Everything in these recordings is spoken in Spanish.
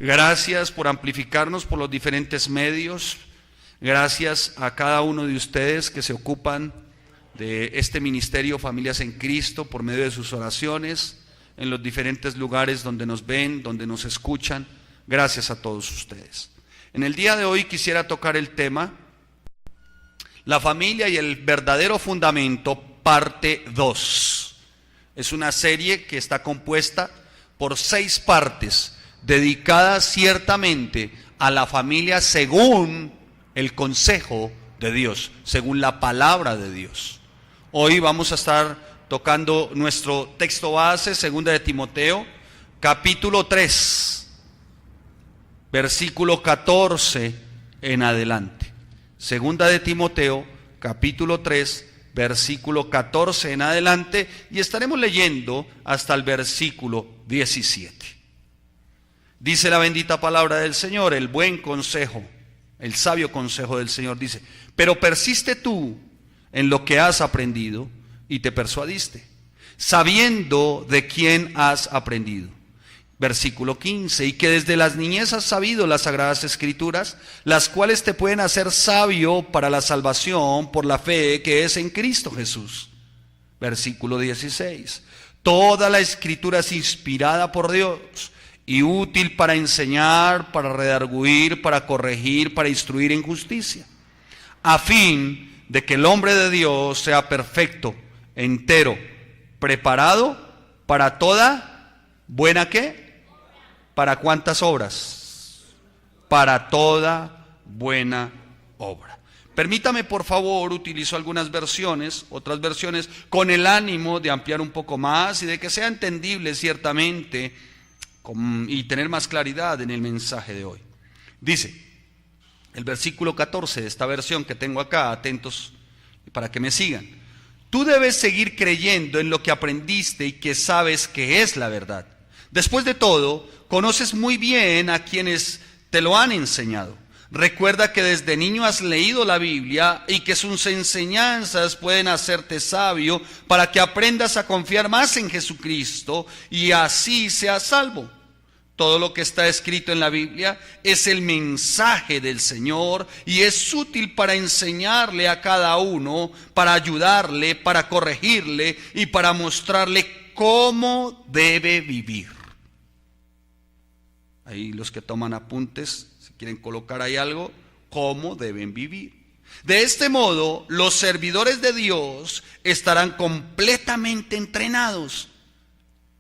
Gracias por amplificarnos por los diferentes medios. Gracias a cada uno de ustedes que se ocupan de este ministerio Familias en Cristo por medio de sus oraciones en los diferentes lugares donde nos ven, donde nos escuchan. Gracias a todos ustedes. En el día de hoy quisiera tocar el tema La familia y el verdadero fundamento, parte 2. Es una serie que está compuesta por 6 partes dedicadas ciertamente a la familia según el consejo de Dios, según la palabra de Dios. Hoy vamos a estar tocando nuestro texto base, 2 de Timoteo, capítulo 3, versículo 14 en adelante. 2 de Timoteo, capítulo 3, versículo 14 en adelante, y estaremos leyendo hasta el versículo 17. Dice la bendita palabra del Señor, el buen consejo, el sabio consejo del Señor dice: pero persiste tú en lo que has aprendido y te persuadiste, sabiendo de quién has aprendido. Versículo 15, y que desde las niñez has sabido las sagradas escrituras, las cuales te pueden hacer sabio para la salvación por la fe que es en Cristo Jesús. Versículo 16, toda la escritura es inspirada por Dios y útil para enseñar, para redarguir, para corregir, para instruir en justicia, a fin de que el hombre de Dios sea perfecto, entero, preparado para toda buena ¿qué? ¿Para cuántas obras? Para toda buena obra. Permítame, por favor, utilizo algunas versiones, otras versiones, con el ánimo de ampliar un poco más y de que sea entendible ciertamente y tener más claridad en el mensaje de hoy. Dice el versículo 14 de esta versión que tengo acá, atentos para que me sigan: tú debes seguir creyendo en lo que aprendiste y que sabes que es la verdad. Después de todo, conoces muy bien a quienes te lo han enseñado. Recuerda que desde niño has leído la Biblia y que sus enseñanzas pueden hacerte sabio para que aprendas a confiar más en Jesucristo y así seas salvo. Todo lo que está escrito en la Biblia es el mensaje del Señor y es útil para enseñarle a cada uno, para ayudarle, para corregirle y para mostrarle cómo debe vivir. Ahí los que toman apuntes, si quieren colocar ahí algo, cómo deben vivir. De este modo, los servidores de Dios estarán completamente entrenados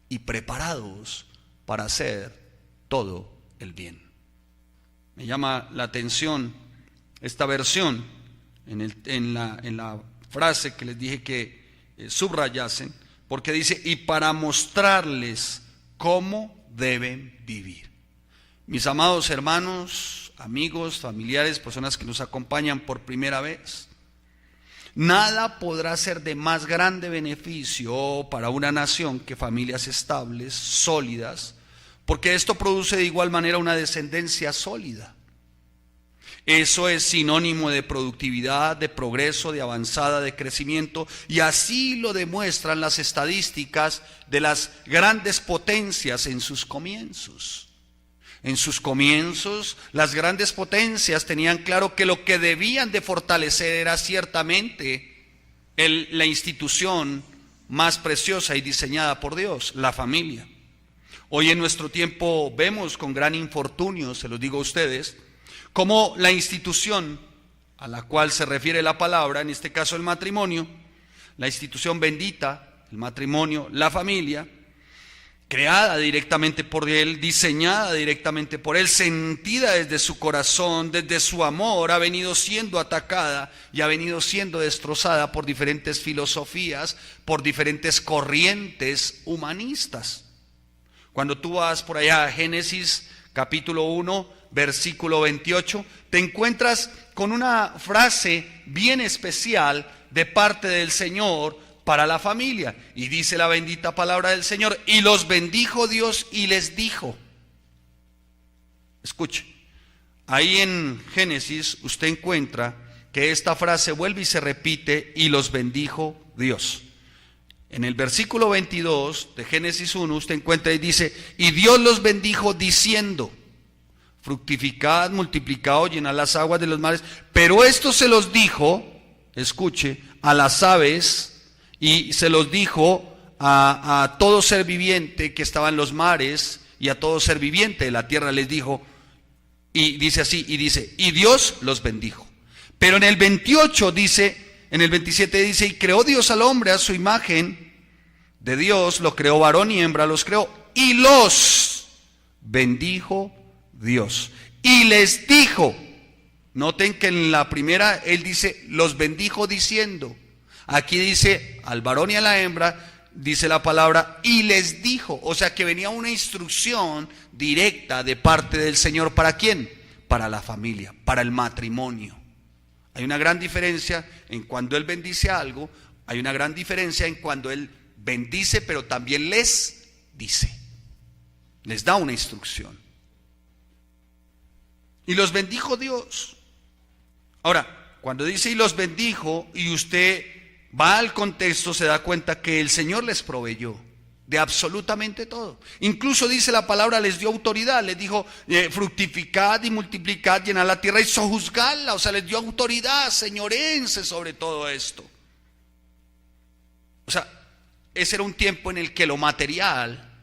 y preparados para hacer todo el bien. Me llama la atención esta versión en la frase que les dije que subrayasen, porque dice: y para mostrarles cómo deben vivir. Mis amados hermanos, amigos, familiares, personas que nos acompañan por primera vez, nada podrá ser de más grande beneficio para una nación que familias estables, sólidas, porque esto produce de igual manera una descendencia sólida. Eso es sinónimo de productividad, de progreso, de avanzada, de crecimiento, y así lo demuestran las estadísticas de las grandes potencias en sus comienzos. En sus comienzos, las grandes potencias tenían claro que lo que debían de fortalecer era ciertamente la institución más preciosa y diseñada por Dios, la familia. Hoy en nuestro tiempo vemos con gran infortunio, se los digo a ustedes, cómo la institución a la cual se refiere la palabra, en este caso el matrimonio, la institución bendita, el matrimonio, la familia, creada directamente por Él, diseñada directamente por Él, sentida desde su corazón, desde su amor, ha venido siendo atacada y ha venido siendo destrozada por diferentes filosofías, por diferentes corrientes humanistas. Cuando tú vas por allá a Génesis capítulo 1, versículo 28, te encuentras con una frase bien especial de parte del Señor para la familia. Y dice la bendita palabra del Señor: y los bendijo Dios y les dijo. Escuche, ahí en Génesis usted encuentra que esta frase vuelve y se repite: y los bendijo Dios. En el versículo 22 de Génesis 1 usted encuentra y dice: y Dios los bendijo diciendo. fructificad, multiplicaos, llenad las aguas de los mares. Pero esto se los dijo, escuche, a las aves, y se los dijo a todo ser viviente que estaba en los mares, y a todo ser viviente de la tierra les dijo, y dice así, y Dios los bendijo. Pero en el 28 dice, en el 27 dice, y creó Dios al hombre a su imagen de Dios, lo creó varón y hembra los creó, y los bendijo Dios. Y les dijo, noten que en la primera él dice, los bendijo diciendo, aquí dice al varón y a la hembra, dice la palabra, y les dijo, o sea que venía una instrucción directa de parte del Señor. ¿Para quién? Para la familia, para el matrimonio. Hay una gran diferencia en cuando Él bendice algo, hay una gran diferencia en cuando Él bendice, pero también les dice, les da una instrucción. Y los bendijo Dios. Ahora, cuando dice y los bendijo, y usted va al contexto, se da cuenta que el Señor les proveyó de absolutamente todo. Incluso dice la palabra, les dio autoridad, les dijo, fructificad y multiplicad, llenad la tierra y sojuzgadla. O sea, les dio autoridad, señorense sobre todo esto. O sea, ese era un tiempo en el que lo material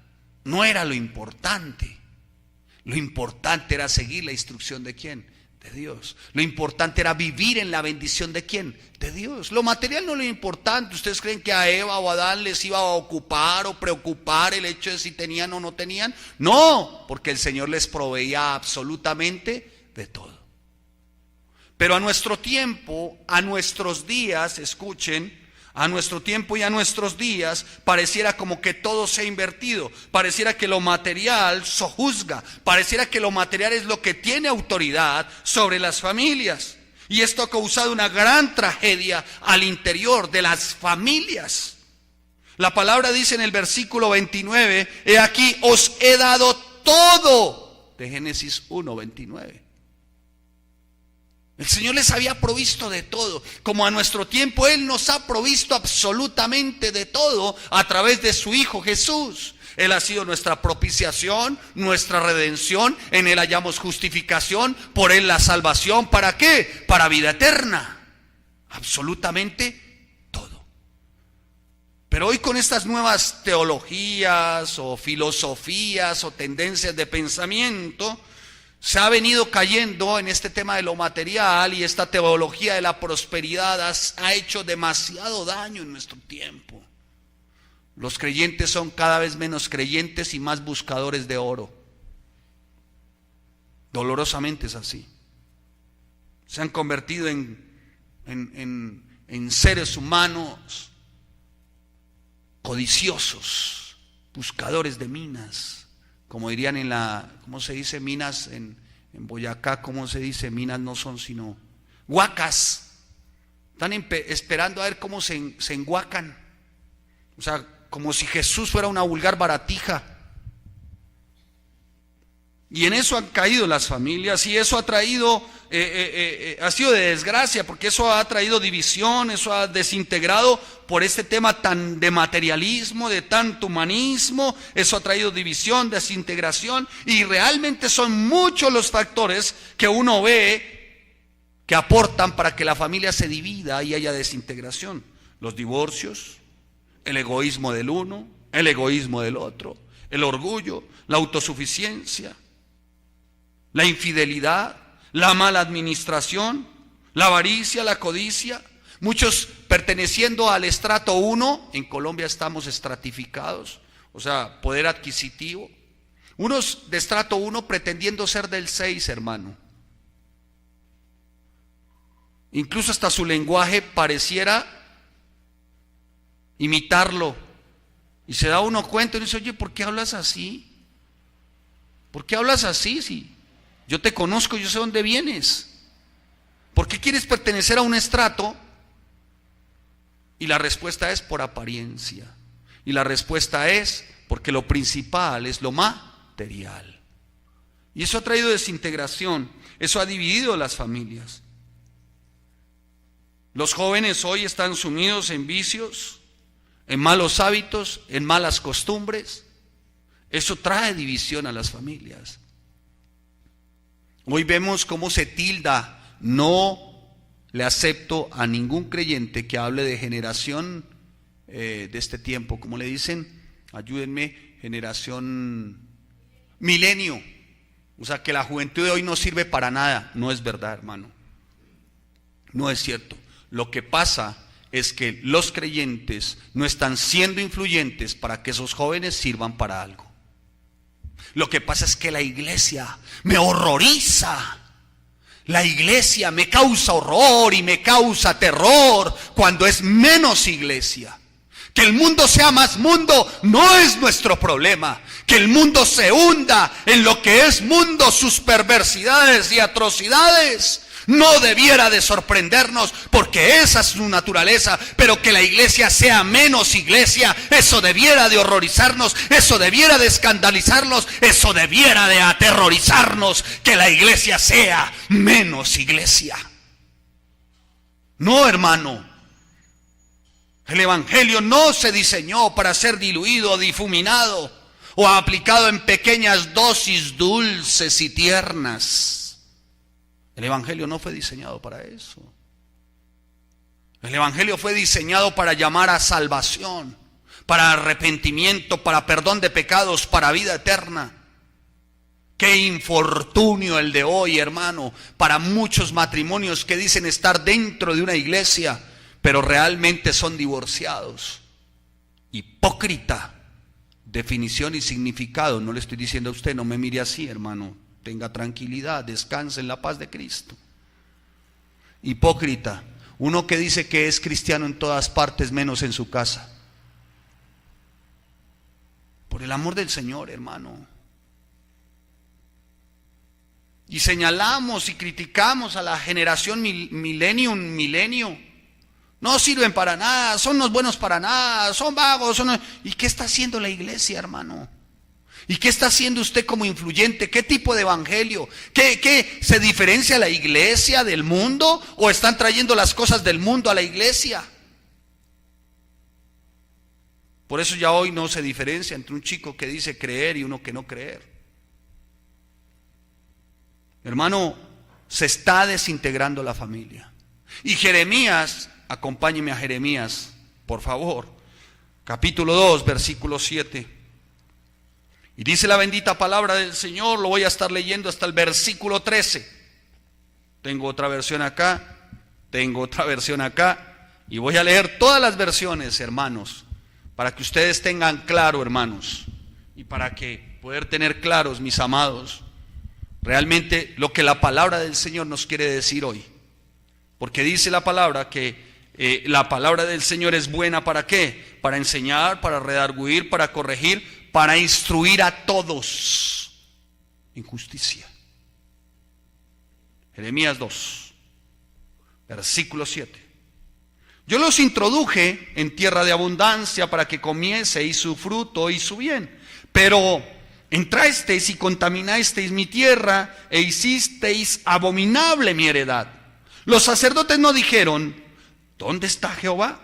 no era lo importante. Lo importante era seguir la instrucción de ¿quién? De Dios. Lo importante era vivir en la bendición de ¿quién? De Dios. Lo material no es lo importante. ¿Ustedes creen que a Eva o a Adán les iba a ocupar o preocupar el hecho de si tenían o no tenían? No, porque el Señor les proveía absolutamente de todo. Pero a nuestro tiempo, a nuestros días, escuchen, a nuestro tiempo y a nuestros días, pareciera como que todo se ha invertido, pareciera que lo material sojuzga, pareciera que lo material es lo que tiene autoridad sobre las familias. Y esto ha causado una gran tragedia al interior de las familias. La palabra dice en el versículo 29, he aquí os he dado todo, de Génesis 1:29. El Señor les había provisto de todo, como a nuestro tiempo Él nos ha provisto absolutamente de todo a través de su Hijo Jesús. Él ha sido nuestra propiciación, nuestra redención, en Él hallamos justificación, por Él la salvación. ¿Para qué? Para vida eterna. Absolutamente todo. Pero hoy con estas nuevas teologías o filosofías o tendencias de pensamiento, se ha venido cayendo en este tema de lo material, y esta teología de la prosperidad ha hecho demasiado daño en nuestro tiempo. Los creyentes son cada vez menos creyentes y más buscadores de oro. Dolorosamente es así. Se han convertido en seres humanos codiciosos, buscadores de minas. Como dirían en la, ¿cómo se dice? Minas en Boyacá, ¿cómo se dice? Minas no son sino huacas. Están esperando a ver cómo se enguacan. O sea, como si Jesús fuera una vulgar baratija. Y en eso han caído las familias, y eso ha traído, ha sido de desgracia, porque eso ha traído división, eso ha desintegrado por este tema tan de materialismo, de tanto humanismo, eso ha traído división, desintegración, y realmente son muchos los factores que uno ve que aportan para que la familia se divida y haya desintegración. Los divorcios, el egoísmo del uno, el egoísmo del otro, el orgullo, la autosuficiencia, la infidelidad, la mala administración, la avaricia, la codicia. Muchos perteneciendo al estrato 1, en Colombia estamos estratificados, o sea, poder adquisitivo. Unos de estrato 1 pretendiendo ser del 6, hermano. Incluso hasta su lenguaje pareciera imitarlo. Y se da uno cuenta y dice, oye, ¿por qué hablas así? ¿Por qué hablas así? Si yo te conozco, yo sé dónde vienes. ¿Por qué quieres pertenecer a un estrato? Y la respuesta es por apariencia. Y la respuesta es porque lo principal es lo material. Y eso ha traído desintegración. Eso ha dividido las familias. Los jóvenes hoy están sumidos en vicios, en malos hábitos, en malas costumbres. Eso trae división a las familias. Hoy vemos cómo se tilda: no le acepto a ningún creyente que hable de generación de este tiempo. ¿Cómo le dicen? Ayúdenme, generación milenio. O sea, que la juventud de hoy no sirve para nada. No es verdad, hermano. No es cierto. Lo que pasa es que los creyentes no están siendo influyentes para que esos jóvenes sirvan para algo. Lo que pasa es que la iglesia me horroriza. La iglesia me causa horror y me causa terror cuando es menos iglesia. Que el mundo sea más mundo no es nuestro problema. Que el mundo se hunda en lo que es mundo, sus perversidades y atrocidades, no debiera de sorprendernos, porque esa es su naturaleza. Pero que la iglesia sea menos iglesia, eso debiera de horrorizarnos, eso debiera de escandalizarnos, eso debiera de aterrorizarnos. Que la iglesia sea menos iglesia. No, hermano. El evangelio no se diseñó para ser diluido o difuminado o aplicado en pequeñas dosis dulces y tiernas. El evangelio no fue diseñado para eso. El evangelio fue diseñado para llamar a salvación, para arrepentimiento, para perdón de pecados, para vida eterna. Qué infortunio el de hoy, hermano, para muchos matrimonios que dicen estar dentro de una iglesia, pero realmente son divorciados. Hipócrita, definición y significado. No le estoy diciendo a usted, no me mire así, hermano. Tenga tranquilidad, descanse en la paz de Cristo. Hipócrita, uno que dice que es cristiano en todas partes menos en su casa. Por el amor del Señor, hermano. Y señalamos y criticamos a la generación milenio. No sirven para nada, son los buenos para nada, son vagos. ¿Y qué está haciendo la iglesia, hermano? ¿Y qué está haciendo usted como influyente? ¿Qué tipo de evangelio? ¿Qué se diferencia la iglesia del mundo? ¿O están trayendo las cosas del mundo a la iglesia? Por eso ya hoy no se diferencia entre un chico que dice creer y uno que no creer. Hermano, se está desintegrando la familia. Y Jeremías, acompáñeme a Jeremías, por favor, capítulo 2, versículo 7. Y dice la bendita palabra del Señor, lo voy a estar leyendo hasta el versículo 13. Tengo otra versión acá, y voy a leer todas las versiones, hermanos, para que ustedes tengan claro, hermanos, y para que poder tener claros, mis amados, realmente lo que la palabra del Señor nos quiere decir hoy. Porque dice la palabra que la palabra del Señor es buena ¿para qué? Para enseñar, para redarguir, para corregir, para instruir a todos en justicia. Jeremías 2, versículo 7. Yo los introduje en tierra de abundancia para que comieseis su fruto y su bien. Pero entrasteis y contaminasteis mi tierra e hicisteis abominable mi heredad. Los sacerdotes no dijeron, ¿dónde está Jehová?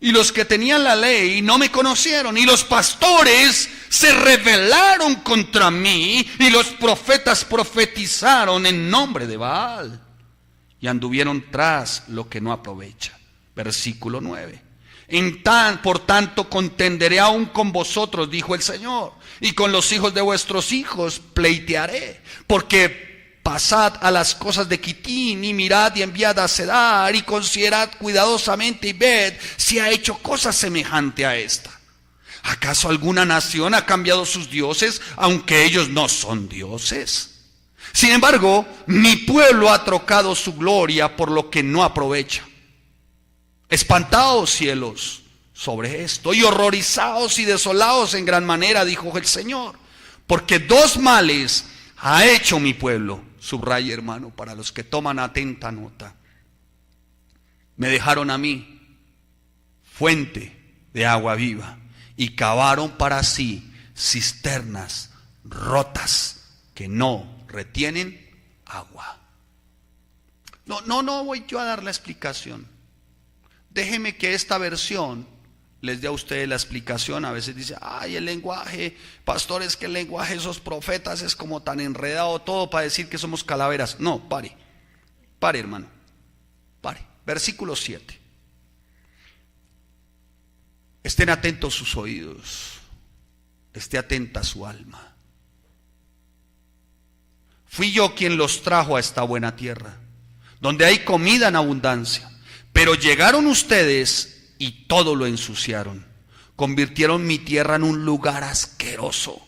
Y los que tenían la ley no me conocieron, y los pastores se rebelaron contra mí, y los profetas profetizaron en nombre de Baal, y anduvieron tras lo que no aprovecha. Versículo 9. Por tanto contenderé aún con vosotros, dijo el Señor, y con los hijos de vuestros hijos pleitearé, porque pasad a las cosas de Quitín, y mirad y enviad a Cedar, y considerad cuidadosamente y ved si ha hecho cosa semejante a esta. ¿Acaso alguna nación ha cambiado sus dioses, aunque ellos no son dioses? Sin embargo, mi pueblo ha trocado su gloria por lo que no aprovecha. Espantaos, cielos, sobre esto, y horrorizaos y desolaos en gran manera, dijo el Señor, porque dos males ha hecho mi pueblo. Subraya, hermano, para los que toman atenta nota. Me dejaron a mí fuente de agua viva y cavaron para sí cisternas rotas que no retienen agua. No voy yo a dar la explicación. Déjeme que esta versión les dé a ustedes la explicación. A veces dice, ay, el lenguaje, pastor, es que el lenguaje de esos profetas es como tan enredado todo para decir que somos calaveras. No, pare, hermano, pare. Versículo 7. Estén atentos sus oídos, esté atenta su alma. Fui yo quien los trajo a esta buena tierra, donde hay comida en abundancia. Pero llegaron ustedes y todo lo ensuciaron. Convirtieron mi tierra en un lugar asqueroso.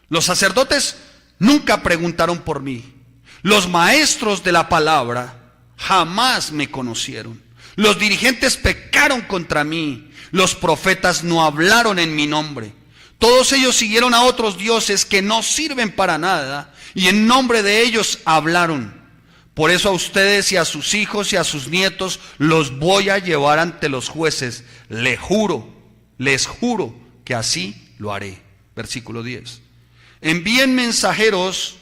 Los sacerdotes nunca preguntaron por mí. Los maestros de la palabra jamás me conocieron. Los dirigentes pecaron contra mí. Los profetas no hablaron en mi nombre. Todos ellos siguieron a otros dioses que no sirven para nada, y en nombre de ellos hablaron. Por eso a ustedes y a sus hijos y a sus nietos los voy a llevar ante los jueces. Les juro que así lo haré. Versículo 10. Envíen mensajeros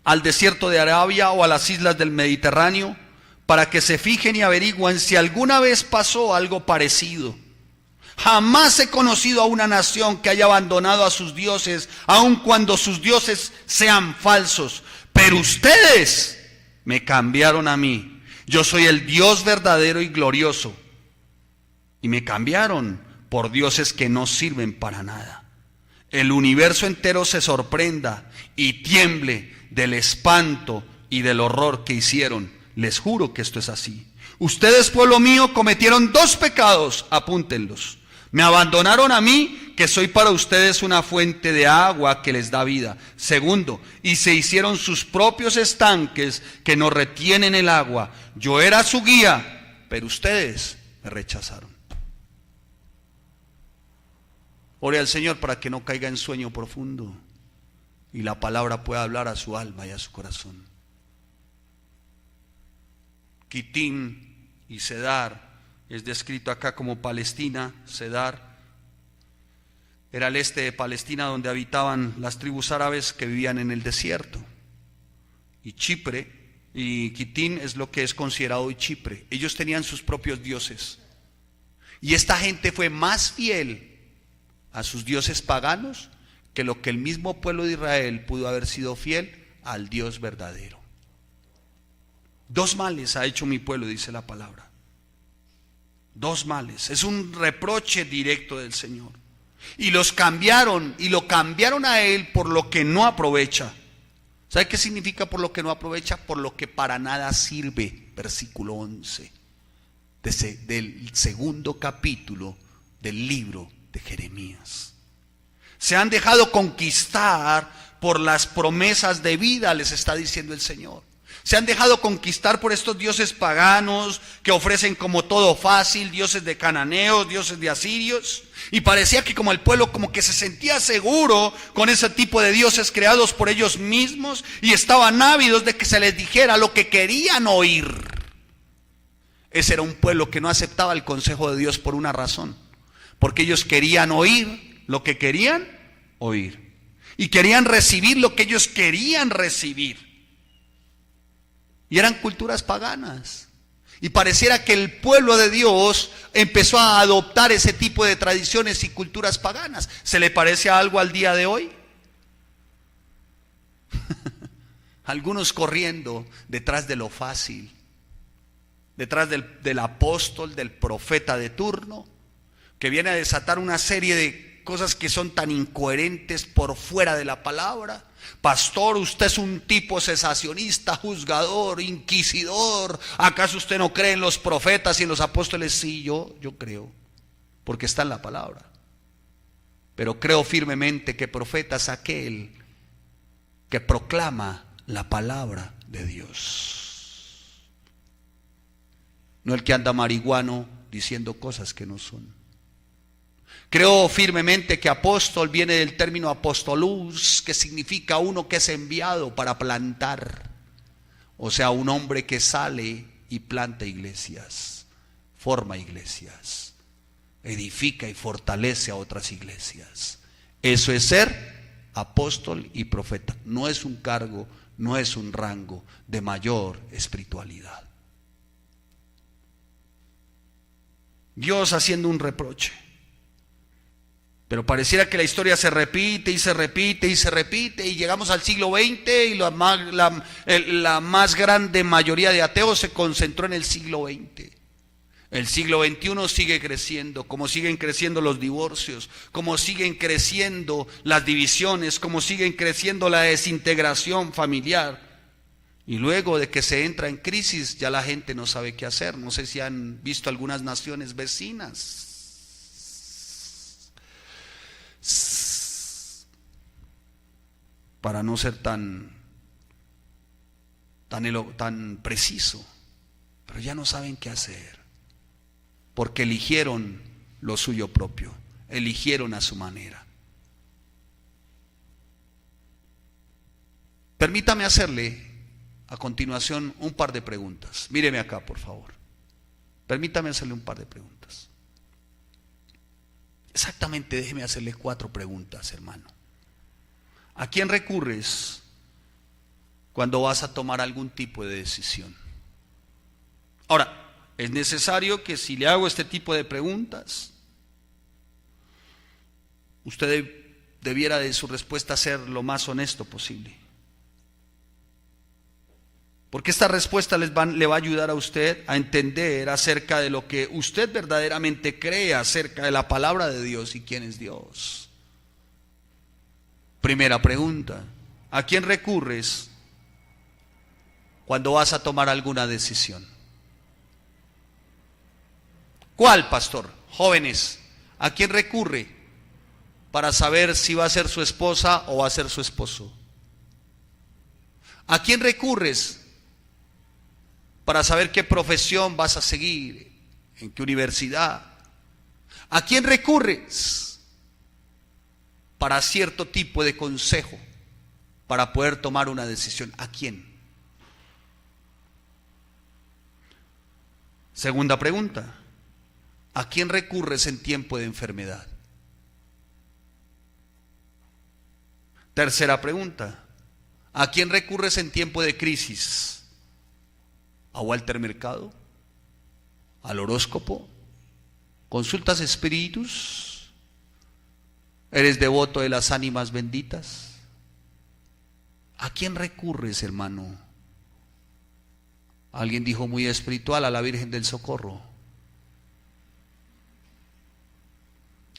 al desierto de Arabia o a las islas del Mediterráneo para que se fijen y averigüen si alguna vez pasó algo parecido. Jamás he conocido a una nación que haya abandonado a sus dioses, aun cuando sus dioses sean falsos. Pero ustedes me cambiaron a mí. Yo soy el Dios verdadero y glorioso. Y me cambiaron por dioses que no sirven para nada. El universo entero se sorprenda y tiemble del espanto y del horror que hicieron. Les juro que esto es así. Ustedes, pueblo mío, cometieron 2 pecados, apúntenlos. Me abandonaron a mí, que soy para ustedes una fuente de agua que les da vida. Segundo, y se hicieron sus propios estanques que no retienen el agua. Yo era su guía, pero ustedes me rechazaron. Ore al Señor para que no caiga en sueño profundo y la palabra pueda hablar a su alma y a su corazón. Quitín y Cedar es descrito acá como Palestina. Cedar era el este de Palestina, donde habitaban las tribus árabes que vivían en el desierto. Y Chipre y Quitín es lo que es considerado hoy Chipre. Ellos tenían sus propios dioses. Y esta gente fue más fiel a sus dioses paganos que lo que el mismo pueblo de Israel pudo haber sido fiel al Dios verdadero. 2 males ha hecho mi pueblo, dice la palabra. 2 males. Es un reproche directo del Señor. Y los cambiaron, y lo cambiaron a Él por lo que no aprovecha. ¿Sabe qué significa por lo que no aprovecha? Por lo que para nada sirve. Versículo 11 del segundo capítulo del libro de Jeremías. Se han dejado conquistar por las promesas de vida, les está diciendo el Señor. Se han dejado conquistar por estos dioses paganos que ofrecen como todo fácil, dioses de cananeos, dioses de asirios. Y parecía que como el pueblo como que se sentía seguro con ese tipo de dioses creados por ellos mismos y estaban ávidos de que se les dijera lo que querían oír. Ese era un pueblo que no aceptaba el consejo de Dios por una razón. Porque ellos querían oír lo que querían oír. Y querían recibir lo que ellos querían recibir. Y eran culturas paganas. Y pareciera que el pueblo de Dios empezó a adoptar ese tipo de tradiciones y culturas paganas. ¿Se le parece a algo al día de hoy? Algunos corriendo detrás de lo fácil, detrás del apóstol, del profeta de turno, que viene a desatar una serie de cosas que son tan incoherentes por fuera de la palabra. Pastor, usted es un tipo cesacionista, juzgador, inquisidor. ¿Acaso usted no cree en los profetas y en los apóstoles? Sí, yo creo, porque está en la palabra. Pero creo firmemente que profeta es aquel que proclama la palabra de Dios. No el que anda marihuano diciendo cosas que no son. Creo firmemente que apóstol viene del término apostolus, que significa uno que es enviado para plantar. O sea, un hombre que sale y planta iglesias, forma iglesias, edifica y fortalece a otras iglesias. Eso es ser apóstol y profeta. No es un cargo, no es un rango de mayor espiritualidad. Dios haciendo un reproche. Pero pareciera que la historia se repite y se repite y se repite, y llegamos al siglo XX y la más grande mayoría de ateos se concentró en el siglo XX. El siglo XXI sigue creciendo, como siguen creciendo los divorcios, como siguen creciendo las divisiones, como siguen creciendo la desintegración familiar. Y luego de que se entra en crisis, ya la gente no sabe qué hacer. No sé si han visto algunas naciones vecinas. Para no ser tan preciso, pero ya no saben qué hacer, porque eligieron lo suyo propio, eligieron a su manera. Permítame hacerle a continuación un par de preguntas. Míreme acá, por favor. Permítame hacerle un par de preguntas. Exactamente, déjeme hacerle 4 preguntas, hermano. ¿A quién recurres cuando vas a tomar algún tipo de decisión? Ahora, es necesario que si le hago este tipo de preguntas, usted debiera de su respuesta ser lo más honesto posible. Porque esta respuesta le va a ayudar a usted a entender acerca de lo que usted verdaderamente cree acerca de la palabra de Dios y quién es Dios. Primera pregunta: ¿a quién recurres cuando vas a tomar alguna decisión? ¿Cuál, pastor? Jóvenes, ¿a quién recurre para saber si va a ser su esposa o va a ser su esposo? ¿A quién recurres para saber qué profesión vas a seguir, en qué universidad? ¿A quién recurres para cierto tipo de consejo, para poder tomar una decisión? ¿A quién? Segunda pregunta: ¿a quién recurres en tiempo de enfermedad? Tercera pregunta: ¿a quién recurres en tiempo de crisis? ¿A Walter Mercado? ¿Al horóscopo? ¿Consultas espíritus? ¿Eres devoto de las ánimas benditas? ¿A quién recurres, hermano? Alguien dijo muy espiritual: a la Virgen del Socorro.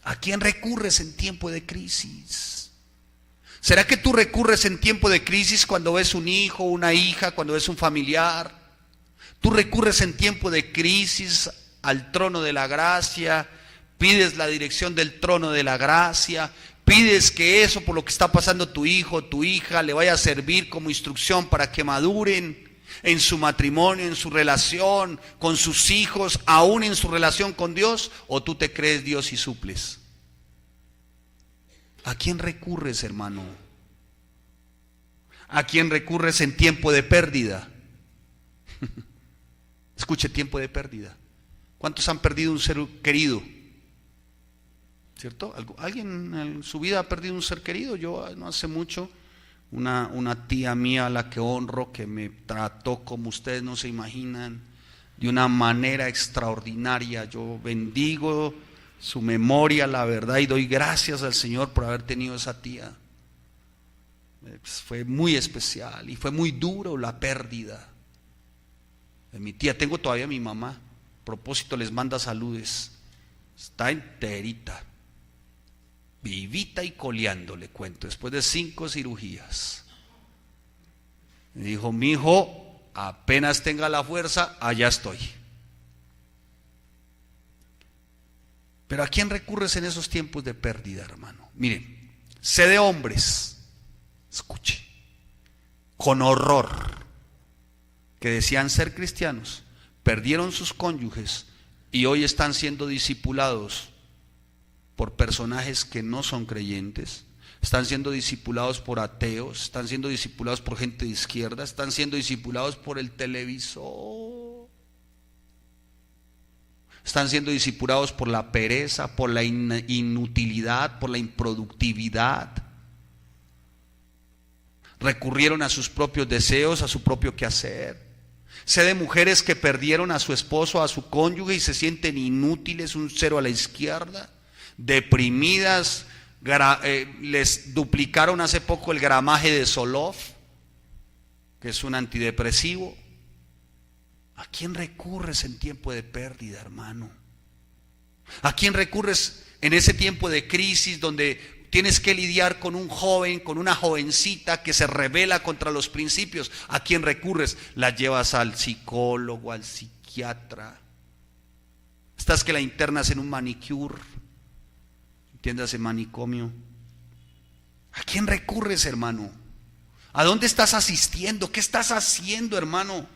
¿A quién recurres en tiempo de crisis? ¿Será que tú recurres en tiempo de crisis cuando ves un hijo, una hija, cuando ves un familiar? Tú recurres en tiempo de crisis al trono de la gracia, pides la dirección del trono de la gracia, pides que eso por lo que está pasando tu hijo, tu hija, le vaya a servir como instrucción para que maduren en su matrimonio, en su relación con sus hijos, aún en su relación con Dios. ¿O tú te crees Dios y suples? ¿A quién recurres, hermano? ¿A quién recurres en tiempo de pérdida? Escuche, tiempo de pérdida. ¿Cuántos han perdido un ser querido? ¿Cierto? ¿Alguien en su vida ha perdido un ser querido? Yo no hace mucho, una tía mía a la que honro, que me trató como ustedes no se imaginan, de una manera extraordinaria. Yo bendigo su memoria, la verdad, y doy gracias al Señor por haber tenido esa tía. Fue muy especial y fue muy duro la pérdida de mi tía. Tengo todavía a mi mamá, a propósito les manda saludes, está enterita, vivita y coleando, le cuento, después de 5 cirugías. Me dijo: mi hijo, apenas tenga la fuerza, allá estoy. Pero ¿a quién recurres en esos tiempos de pérdida, hermano? Miren, sé de hombres, escuche, con horror, que decían ser cristianos, perdieron sus cónyuges y hoy están siendo discipulados por personajes que no son creyentes, están siendo discipulados por ateos, están siendo discipulados por gente de izquierda, están siendo discipulados por el televisor, están siendo discipulados por la pereza, por la inutilidad, por la improductividad. Recurrieron a sus propios deseos, a su propio quehacer. Sé de mujeres que perdieron a su esposo, a su cónyuge y se sienten inútiles, un cero a la izquierda, deprimidas, les duplicaron hace poco el gramaje de Zoloft, que es un antidepresivo. ¿A quién recurres en tiempo de pérdida, hermano? ¿A quién recurres en ese tiempo de crisis donde tienes que lidiar con un joven, con una jovencita que se rebela contra los principios? ¿A quién recurres? La llevas al psicólogo, al psiquiatra. Estás que la internas en un manicure, entiéndase, manicomio. ¿A quién recurres, hermano? ¿A dónde estás asistiendo? ¿Qué estás haciendo, hermano?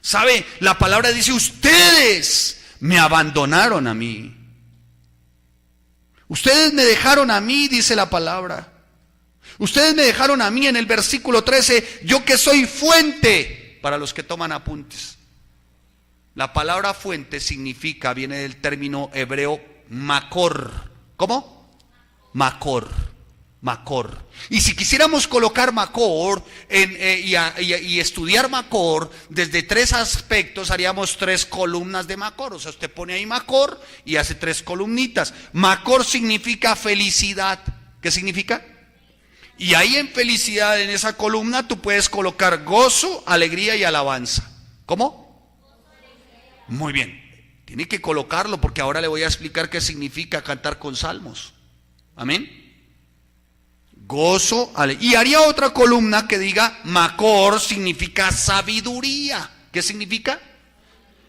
¿Sabe? La palabra dice: ustedes me abandonaron a mí. Ustedes me dejaron a mí, dice la palabra. Ustedes me dejaron a mí en el versículo 13, yo que soy fuente, para los que toman apuntes. La palabra fuente significa, viene del término hebreo makor. ¿Cómo? Makor. Makor. Y si quisiéramos colocar Makor y estudiar Makor desde tres aspectos, haríamos tres columnas de Makor. O sea, usted pone ahí Makor y hace tres columnitas. Makor significa felicidad. ¿Qué significa? Y ahí en felicidad, en esa columna, tú puedes colocar gozo, alegría y alabanza. ¿Cómo? Muy bien. Tiene que colocarlo porque ahora le voy a explicar qué significa cantar con salmos. Amén. Gozo, y haría otra columna que diga Makor significa sabiduría. ¿Qué significa?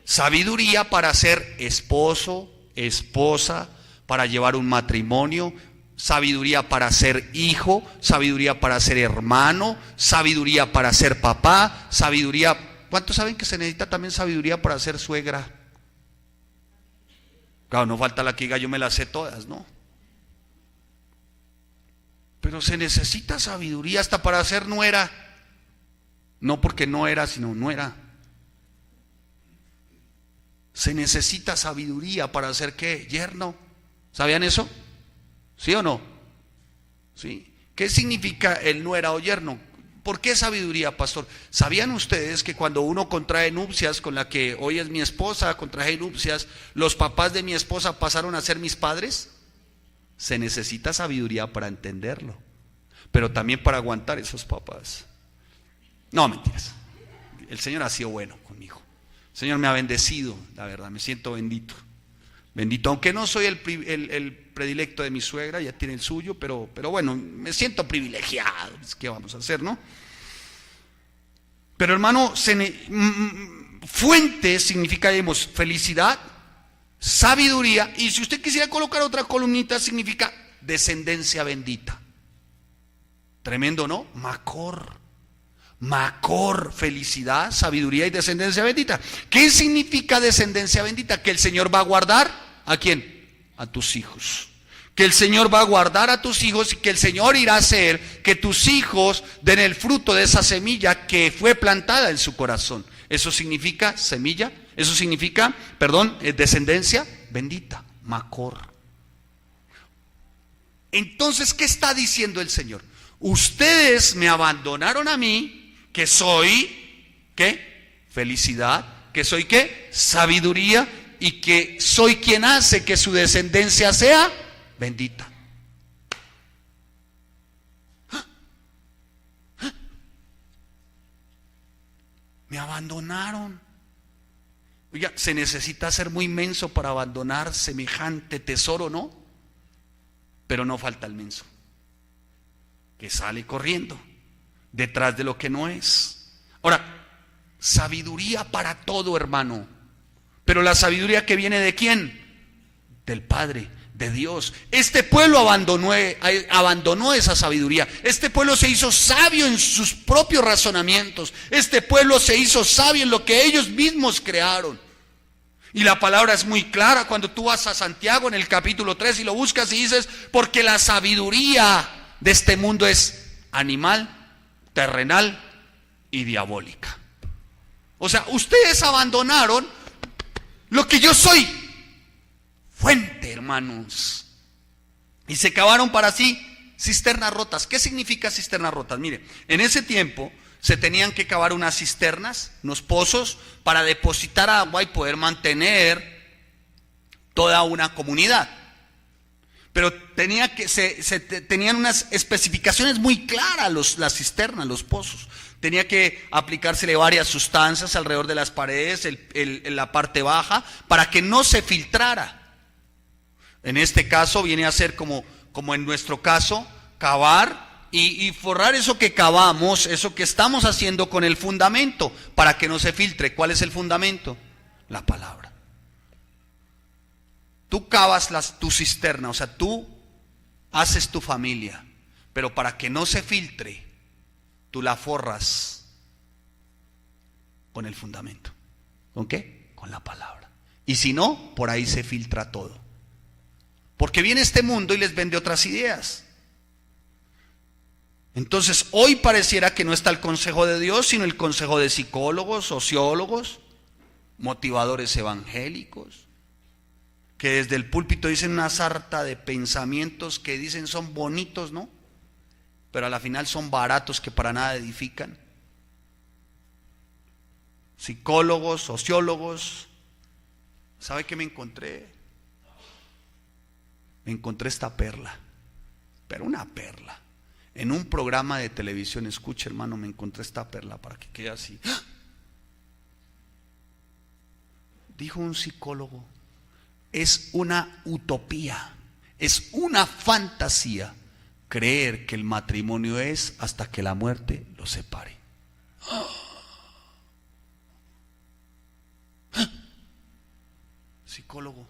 Sabiduría para ser esposo, esposa, para llevar un matrimonio, sabiduría para ser hijo, sabiduría para ser hermano, sabiduría para ser papá, sabiduría. ¿Cuántos saben que se necesita también sabiduría para ser suegra? Claro, no falta la que diga yo me las sé todas, ¿no? Pero se necesita sabiduría hasta para ser nuera. No porque no era, sino nuera. Se necesita sabiduría para ser ¿qué? Yerno. ¿Sabían eso? ¿Sí o no? ¿Sí? ¿Qué significa el nuera o yerno? ¿Por qué sabiduría, pastor? ¿Sabían ustedes que cuando uno contrae nupcias con la que hoy es mi esposa, contraje nupcias, los papás de mi esposa pasaron a ser mis padres? Se necesita sabiduría para entenderlo, pero también para aguantar esos papás. No, mentiras. El Señor ha sido bueno conmigo. El Señor me ha bendecido, la verdad, me siento bendito. Bendito, aunque no soy el predilecto de mi suegra, ya tiene el suyo, pero bueno, me siento privilegiado. ¿Qué vamos a hacer, no? Pero hermano, fuente significa, digamos, felicidad, sabiduría, y si usted quisiera colocar otra columnita, significa descendencia bendita. Tremendo, ¿no? Makor. Makor, felicidad, sabiduría y descendencia bendita. ¿Qué significa descendencia bendita? Que el Señor va a guardar, ¿a quién? A tus hijos. Que el Señor va a guardar a tus hijos y que el Señor irá a hacer que tus hijos den el fruto de esa semilla que fue plantada en su corazón. Eso significa semilla, eso significa, descendencia bendita, Makor. Entonces, ¿qué está diciendo el Señor? Ustedes me abandonaron a mí, que soy, ¿qué? Felicidad, que soy, ¿qué? Sabiduría, y que soy quien hace que su descendencia sea bendita. Me abandonaron. Oiga, se necesita ser muy menso para abandonar semejante tesoro, ¿no? Pero no falta el menso, que sale corriendo detrás de lo que no es. Ahora, sabiduría para todo, hermano. Pero la sabiduría que viene ¿de quién? Del Padre, de Dios. Este pueblo abandonó esa sabiduría. Este pueblo se hizo sabio en sus propios razonamientos. Este pueblo se hizo sabio en lo que ellos mismos crearon. Y la palabra es muy clara cuando tú vas a Santiago en el capítulo 3 y lo buscas y dices, porque la sabiduría de este mundo es animal, terrenal y diabólica. O sea, ustedes abandonaron lo que yo soy, fuente, hermanos, y se cavaron para sí cisternas rotas. ¿Qué significa cisternas rotas? Mire, en ese tiempo se tenían que cavar unas cisternas, unos pozos, para depositar agua y poder mantener toda una comunidad. Pero tenían unas especificaciones muy claras las cisternas, los pozos. Tenía que aplicársele varias sustancias alrededor de las paredes, en la parte baja, para que no se filtrara. En este caso viene a ser como en nuestro caso, cavar y forrar eso que cavamos, eso que estamos haciendo con el fundamento, para que no se filtre. ¿Cuál es el fundamento? La palabra. Tú cavas tu cisterna, o sea, tú haces tu familia, pero para que no se filtre, tú la forras con el fundamento. ¿Con qué? Con la palabra. Y si no, por ahí se filtra todo. Porque viene este mundo y les vende otras ideas. Entonces, hoy pareciera que no está el consejo de Dios, sino el consejo de psicólogos, sociólogos, motivadores evangélicos, que desde el púlpito dicen una sarta de pensamientos que dicen son bonitos, ¿no? Pero a la final son baratos, que para nada edifican. Psicólogos, sociólogos. ¿Sabe qué me encontré? Me encontré esta perla, pero una perla. En un programa de televisión, escuche hermano, me encontré esta perla para que quede así. Dijo un psicólogo: es una utopía, es una fantasía creer que el matrimonio es hasta que la muerte los separe. Psicólogo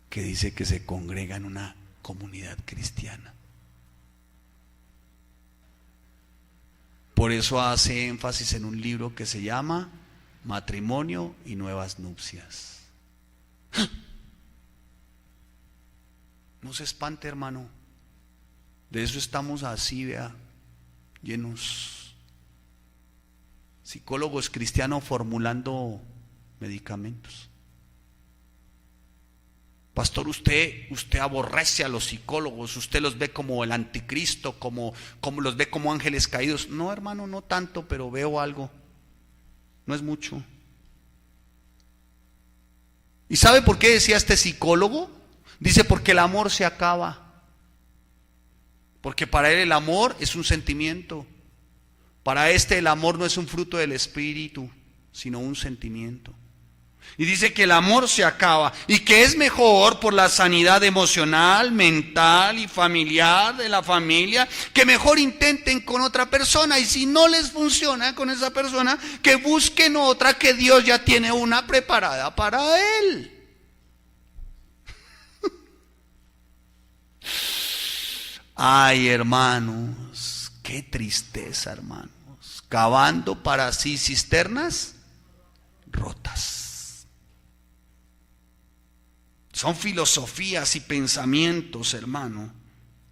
que dice que se congrega en una comunidad cristiana. Por eso hace énfasis en un libro que se llama Matrimonio y Nuevas Nupcias. No se espante, hermano. De eso estamos así, vea, llenos. Psicólogos cristianos formulando medicamentos. Pastor, usted aborrece a los psicólogos, usted los ve como el anticristo, como los ve como ángeles caídos. No, hermano, no tanto, pero veo algo. No es mucho. ¿Y sabe por qué decía este psicólogo? Dice: porque el amor se acaba. Porque para él el amor es un sentimiento. Para el amor no es un fruto del espíritu, sino un sentimiento. Y dice que el amor se acaba y que es mejor, por la sanidad emocional, mental y familiar de la familia, que mejor intenten con otra persona, y si no les funciona con esa persona, que busquen otra, que Dios ya tiene una preparada para él. Ay, hermanos, qué tristeza, hermanos, cavando para sí cisternas rotas. Son filosofías y pensamientos, hermano,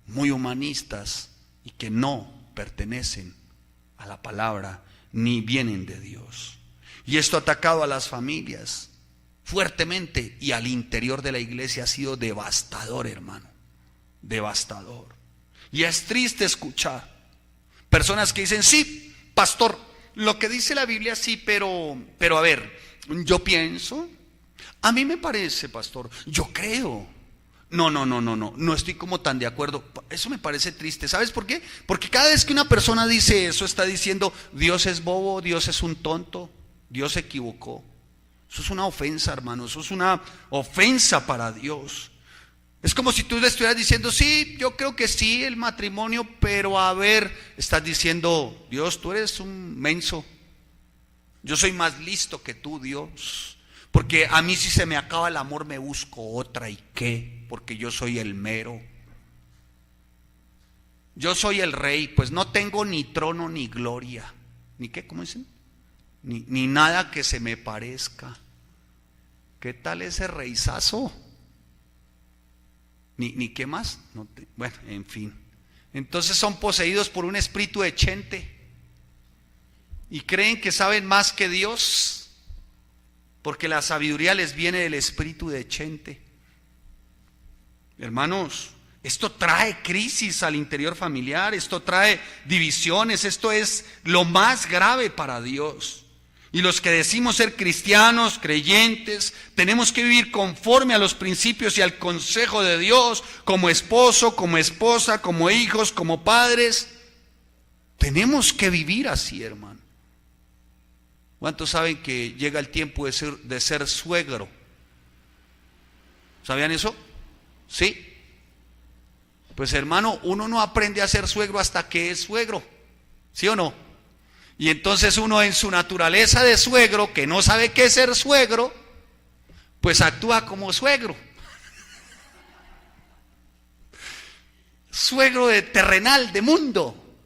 muy humanistas y que no pertenecen a la palabra ni vienen de Dios. Y esto ha atacado a las familias fuertemente, y al interior de la iglesia ha sido devastador, hermano, devastador. Y es triste escuchar personas que dicen: sí, pastor, lo que dice la Biblia sí, pero a ver, yo pienso, a mí me parece, pastor, yo creo. No estoy como tan de acuerdo. Eso me parece triste. ¿Sabes por qué? Porque cada vez que una persona dice eso, está diciendo: Dios es bobo, Dios es un tonto, Dios se equivocó. Eso es una ofensa, hermano, eso es una ofensa para Dios. Es como si tú le estuvieras diciendo: sí, yo creo que sí, el matrimonio, pero a ver, estás diciendo: Dios, tú eres un menso. Yo soy más listo que tú, Dios. Porque a mí, si se me acaba el amor, me busco otra. ¿Y qué? Porque yo soy el mero. Yo soy el rey, pues no tengo ni trono ni gloria. ¿Ni qué? ¿Cómo dicen? Ni nada que se me parezca. ¿Qué tal ese reizazo? Ni qué más. Bueno, en fin. Entonces son poseídos por un espíritu de chente y creen que saben más que Dios, porque la sabiduría les viene del espíritu de chente. Hermanos, Esto trae crisis al interior familiar, esto trae divisiones, esto es lo más grave para Dios. Y los que decimos ser cristianos, creyentes, tenemos que vivir conforme a los principios y al consejo de Dios, como esposo, como esposa, como hijos, como padres. Tenemos que vivir así, hermano. ¿Cuántos saben que llega el tiempo de ser suegro? ¿Sabían eso? Sí. Pues hermano, uno no aprende a ser suegro hasta que es suegro, ¿sí o no? Y entonces uno en su naturaleza de suegro, que no sabe qué es ser suegro, pues actúa como suegro. Suegro de terrenal, de mundo.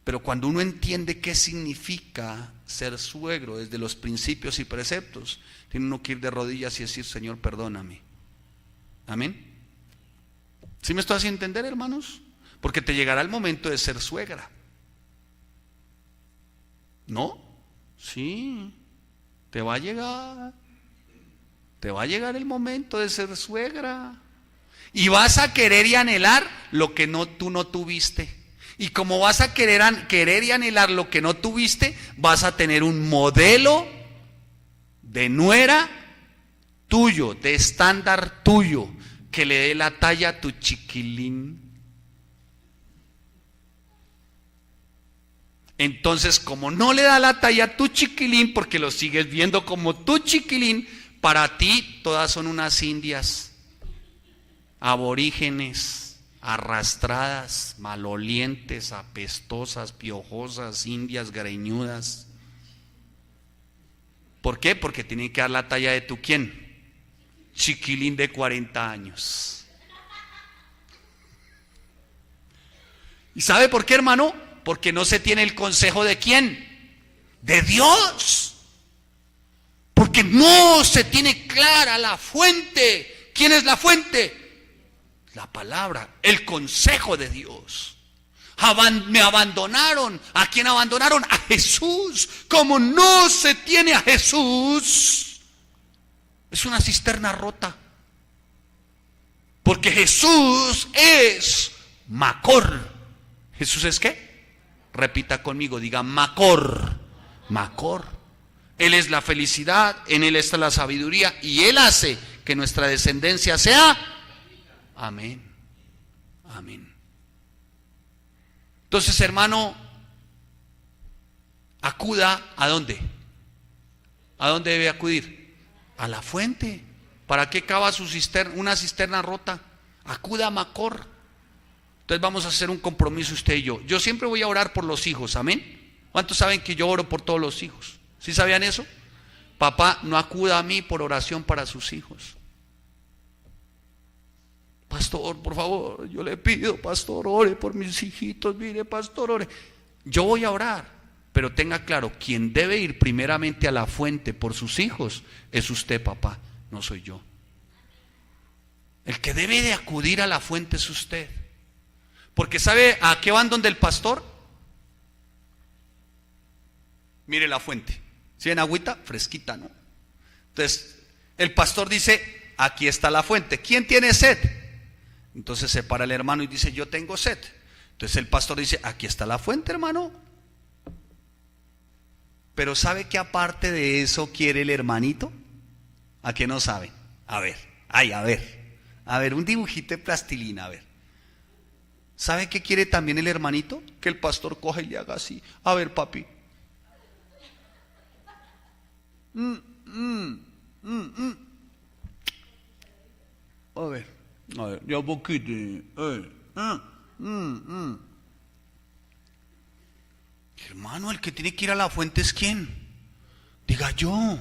Pero cuando uno entiende qué significa ser suegro desde los principios y preceptos, tiene uno que ir de rodillas y decir: Señor, perdóname. Amén. ¿Sí me estoy haciendo entender, hermanos? Porque te llegará el momento de ser suegra. ¿No? Sí, te va a llegar. Te va a llegar el momento de ser suegra. Y vas a querer y anhelar lo que tú no tuviste. Y como vas a querer y anhelar lo que no tuviste, vas a tener un modelo de nuera tuyo, de estándar tuyo, que le dé la talla a tu chiquilín. Entonces, como no le da la talla a tu chiquilín, porque lo sigues viendo como tu chiquilín, para ti todas son unas indias, aborígenes, arrastradas, malolientes, apestosas, piojosas, indias greñudas. ¿Por qué? Porque tienen que dar la talla de tu ¿quién? Chiquilín de 40 años. ¿Y sabe por qué, hermano? Porque no se tiene el consejo de ¿quién? De Dios. Porque no se tiene clara la fuente. ¿Quién es la fuente? La palabra, el consejo de Dios. Me abandonaron. ¿A quién abandonaron? A Jesús. Como no se tiene a Jesús, es una cisterna rota. Porque Jesús es Macor. ¿Jesús es qué? Repita conmigo, diga Macor. Macor. Él es la felicidad, en Él está la sabiduría y Él hace que nuestra descendencia sea. Amén. Amén. Entonces, hermano, acuda ¿a dónde? ¿A dónde debe acudir? A la fuente. ¿Para qué cava su cisterna, una cisterna rota? Acuda a Macor. Entonces vamos a hacer un compromiso usted y yo. Yo siempre voy a orar por los hijos, amén. ¿Cuántos saben que yo oro por todos los hijos? ¿Sí sabían eso? Papá, no acuda a mí por oración para sus hijos. Pastor, por favor, yo le pido, pastor, ore por mis hijitos, mire, pastor, ore. Yo voy a orar, pero tenga claro, quien debe ir primeramente a la fuente por sus hijos es usted, papá, no soy yo. El que debe de acudir a la fuente es usted. Porque ¿sabe a qué van donde el pastor? Mire la fuente. ¿Sí ven agüita? Fresquita, ¿no? Entonces, el pastor dice, aquí está la fuente. ¿Quién tiene sed? Entonces se para el hermano y dice, yo tengo sed. Entonces el pastor dice, aquí está la fuente, hermano. Pero ¿sabe qué aparte de eso quiere el hermanito? ¿A qué no sabe? A ver, a ver, un dibujito de plastilina, a ver. ¿Sabe qué quiere también el hermanito? Que el pastor coja y le haga así. A ver, papi. A ver, ya un poquito. Hermano, el que tiene que ir a la fuente es ¿quién? Diga yo.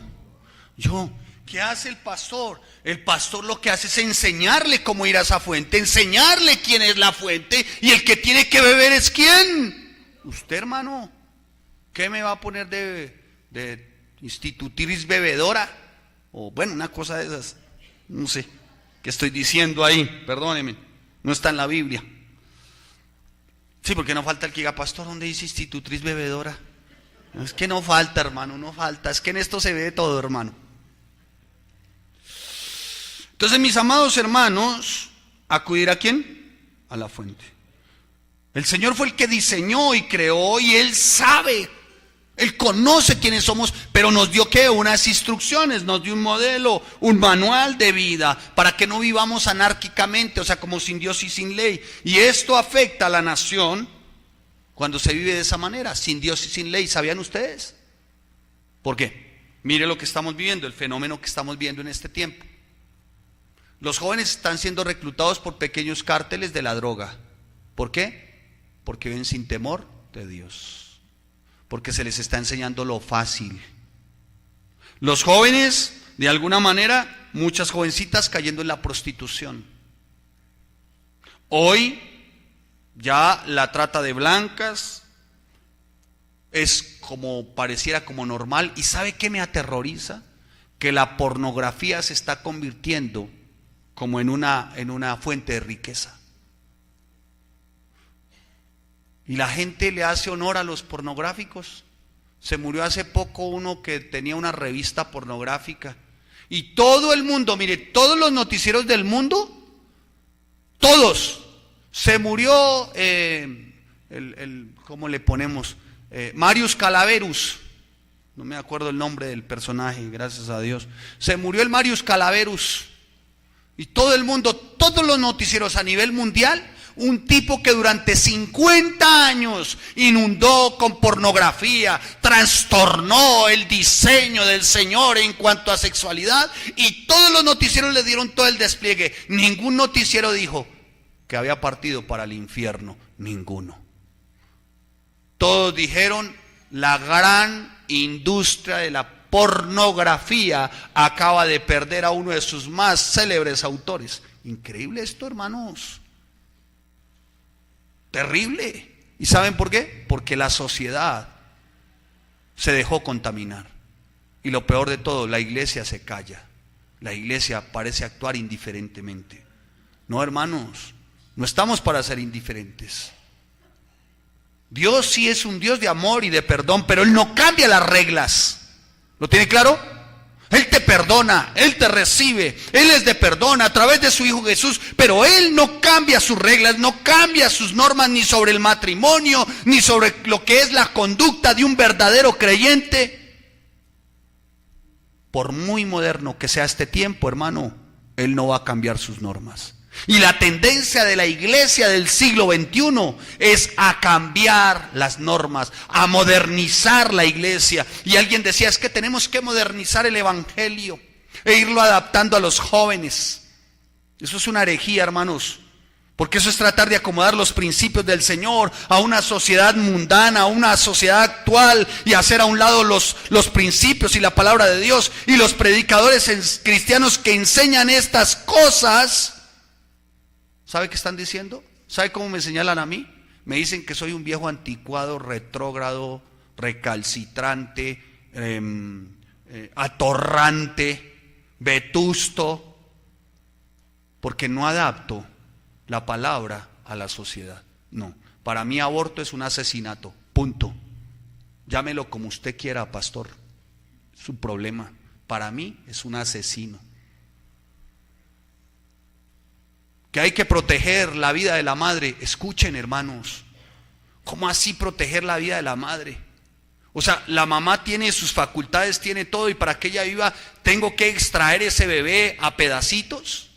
¿Qué hace el pastor? El pastor lo que hace es enseñarle cómo ir a esa fuente, enseñarle quién es la fuente, y el que tiene que beber es ¿quién? Usted, hermano. ¿Qué me va a poner de institutriz bebedora? O bueno, una cosa de esas. No sé qué estoy diciendo ahí, perdóneme, no está en la Biblia. Sí, porque no falta el que diga, pastor, ¿dónde dice institutriz bebedora? No, es que no falta, hermano, no falta. Es que en esto se ve de todo, hermano. Entonces, mis amados hermanos, ¿Acudir a quién? A la fuente. El Señor fue el que diseñó y creó, y Él sabe, Él conoce quiénes somos, pero nos dio ¿qué? Unas instrucciones, nos dio un modelo, un manual de vida, para que no vivamos anárquicamente, o sea, como sin Dios y sin ley. Y esto afecta a la nación cuando se vive de esa manera, sin Dios y sin ley. ¿Sabían ustedes? ¿Por qué? Mire lo que estamos viviendo, el fenómeno que estamos viendo en este tiempo. Los jóvenes están siendo reclutados por pequeños cárteles de la droga. ¿Por qué? Porque viven sin temor de Dios. Porque se les está enseñando lo fácil. Los jóvenes, de alguna manera, muchas jovencitas cayendo en la prostitución. Hoy ya la trata de blancas es como pareciera como normal. ¿Y sabe qué me aterroriza? Que la pornografía se está convirtiendo como en una fuente de riqueza. Y la gente le hace honor a los pornográficos. Se murió hace poco uno que tenía una revista pornográfica. Y todo el mundo, mire, todos los noticieros del mundo, todos, se murió, ¿cómo le ponemos? Marius Calaverus. No me acuerdo el nombre del personaje, gracias a Dios. Se murió el Marius Calaverus. Y todo el mundo, todos los noticieros a nivel mundial, un tipo que durante 50 años inundó con pornografía, trastornó el diseño del Señor en cuanto a sexualidad, y todos los noticieros le dieron todo el despliegue. Ningún noticiero dijo que había partido para el infierno, ninguno. Todos dijeron: la gran industria de la pornografía acaba de perder a uno de sus más célebres autores. Increíble esto, hermanos. Terrible. ¿Y saben por qué? Porque la sociedad se dejó contaminar. Y lo peor de todo, la iglesia se calla. La iglesia parece actuar indiferentemente. No, hermanos, no estamos para ser indiferentes. Dios sí es un Dios de amor y de perdón, pero Él no cambia las reglas. ¿Lo tiene claro? Él te perdona, Él te recibe, Él es de perdón a través de su Hijo Jesús, pero Él no cambia sus reglas, no cambia sus normas ni sobre el matrimonio, ni sobre lo que es la conducta de un verdadero creyente. Por muy moderno que sea este tiempo, hermano, Él no va a cambiar sus normas. Y la tendencia de la iglesia del siglo XXI es a cambiar las normas, a modernizar la iglesia. Y alguien decía: es que tenemos que modernizar el evangelio e irlo adaptando a los jóvenes. Eso es una herejía, hermanos, porque eso es tratar de acomodar los principios del Señor a una sociedad mundana, a una sociedad actual, y hacer a un lado los principios y la palabra de Dios. Y los predicadores cristianos que enseñan estas cosas, ¿sabe qué están diciendo? ¿Sabe cómo me señalan a mí? Me dicen que soy un viejo anticuado, retrógrado, recalcitrante, atorrante, vetusto, porque no adapto la palabra a la sociedad. No, para mí aborto es un asesinato, punto. Llámelo como usted quiera, pastor, es su problema. Para mí es un asesino. Que hay que proteger la vida de la madre. Escuchen, hermanos, ¿cómo así proteger la vida de la madre? O sea, la mamá tiene sus facultades, tiene todo, y para que ella viva tengo que extraer ese bebé a pedacitos.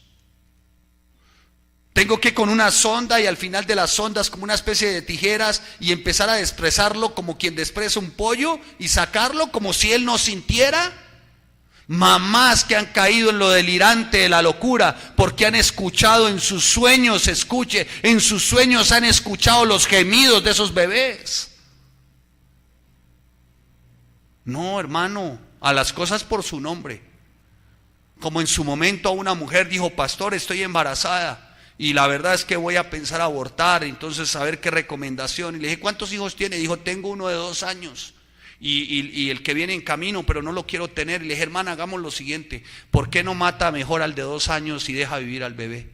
Tengo que con una sonda, y al final de las sondas como una especie de tijeras, y empezar a desprezarlo como quien despreza un pollo, y sacarlo como si él no sintiera. Mamás que han caído en lo delirante de la locura porque han escuchado en sus sueños, en sus sueños han escuchado los gemidos de esos bebés. No, hermano, a las cosas por su nombre. Como en su momento a una mujer dijo: pastor, estoy embarazada y la verdad es que voy a pensar abortar, entonces a ver qué recomendación. Y le dije: ¿cuántos hijos tiene? Dijo: tengo uno de 2 años. Y el que viene en camino, pero no lo quiero tener. Y le dije: hermana, hagamos lo siguiente, ¿por qué no mata mejor al de 2 años y deja vivir al bebé?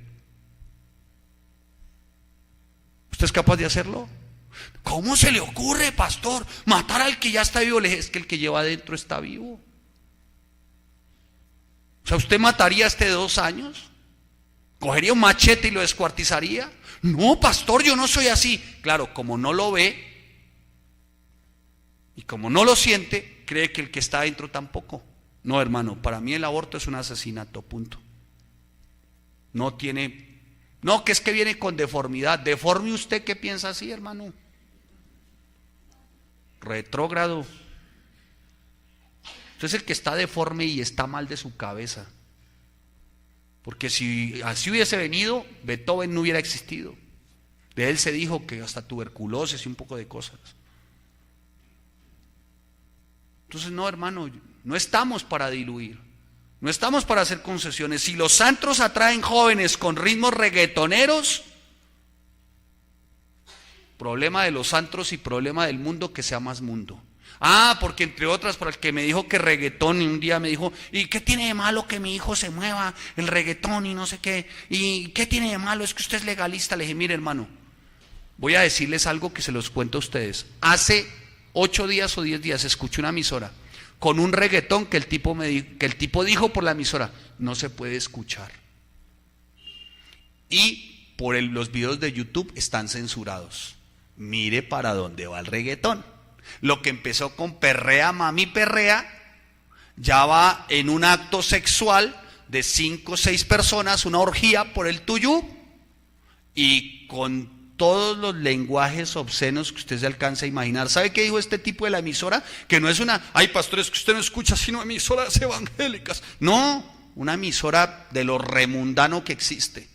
¿Usted es capaz de hacerlo? ¿Cómo se le ocurre, pastor, matar al que ya está vivo? Le dije: es que el que lleva adentro está vivo. O sea, ¿usted mataría a este de 2 años? ¿Cogería un machete y lo descuartizaría? No, pastor, yo no soy así. Claro, como no lo ve y como no lo siente, cree que el que está adentro tampoco. No, hermano, para mí el aborto es un asesinato, punto. No tiene, no, que es que viene con deformidad. Deforme usted que piensa así, hermano. Retrógrado. Usted es el que está deforme y está mal de su cabeza. Porque si así hubiese venido, Beethoven no hubiera existido. De él se dijo que hasta tuberculosis y un poco de cosas. Entonces no, hermano, no estamos para diluir, no estamos para hacer concesiones. Si los antros atraen jóvenes con ritmos reggaetoneros, problema de los antros y problema del mundo, que sea más mundo. Ah, porque entre otras, para el que me dijo que reggaetón, y un día me dijo, ¿y qué tiene de malo que mi hijo se mueva el reggaetón y no sé qué? ¿Y qué tiene de malo? Es que usted es legalista. Le dije, mire, hermano, voy a decirles algo que se los cuento a ustedes. Hace 8 días o 10 días escuché una emisora con un reggaetón que el tipo dijo por la emisora, no se puede escuchar. Y por los videos de YouTube están censurados. Mire para dónde va el reggaetón. Lo que empezó con perrea, mami perrea, ya va en un acto sexual de 5 o 6 personas, una orgía por el tuyú, y con todos los lenguajes obscenos que usted se alcanza a imaginar. ¿Sabe qué dijo este tipo de la emisora? Que no es una, ay pastores, que usted no escucha sino emisoras evangélicas. No, una emisora de lo remundano que existe.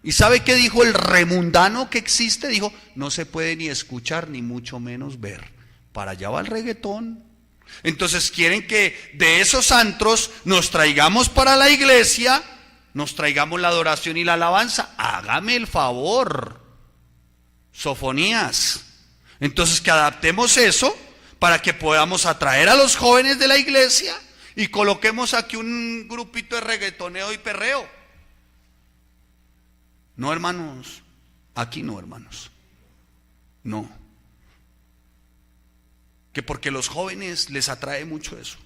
¿Y sabe qué dijo el remundano que existe? Dijo, no se puede ni escuchar ni mucho menos ver. Para allá va el reggaetón. Entonces quieren que de esos antros nos traigamos para la iglesia, nos traigamos la adoración y la alabanza. Hágame el favor, Sofonías. Entonces que adaptemos eso para que podamos atraer a los jóvenes de la iglesia y coloquemos aquí un grupito de reggaetoneo y perreo. No, hermanos, aquí no, hermanos, no. Que porque los jóvenes les atrae mucho eso,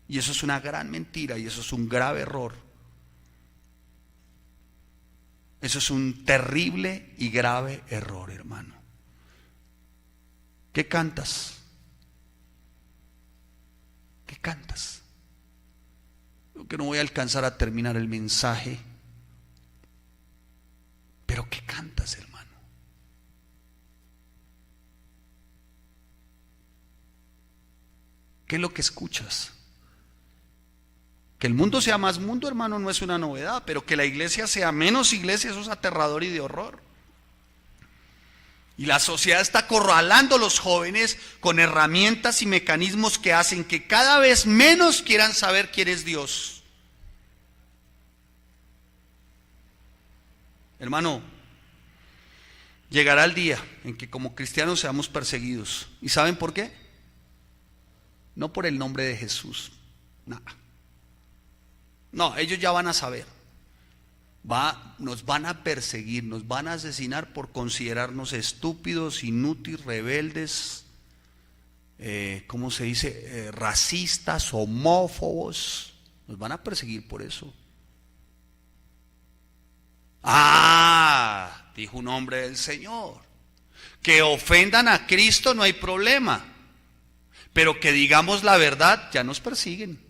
y eso es una gran mentira, y eso es un grave error. Eso es un terrible y grave error, hermano. ¿Qué cantas? ¿Qué cantas? Creo que no voy a alcanzar a terminar el mensaje. Pero ¿qué cantas, hermano? ¿Qué es lo que escuchas? Que el mundo sea más mundo, hermano, no es una novedad, pero que la iglesia sea menos iglesia, eso es aterrador y de horror. Y la sociedad está acorralando a los jóvenes con herramientas y mecanismos que hacen que cada vez menos quieran saber quién es Dios. Hermano, llegará el día en que como cristianos seamos perseguidos. ¿Y saben por qué? No por el nombre de Jesús, nada. No, ellos ya van a saber. Nos van a perseguir, nos van a asesinar por considerarnos estúpidos, inútiles, rebeldes, ¿cómo se dice? Racistas, homófobos. Nos van a perseguir por eso. Ah, dijo un hombre del Señor, que ofendan a Cristo no hay problema, pero que digamos la verdad ya nos persiguen.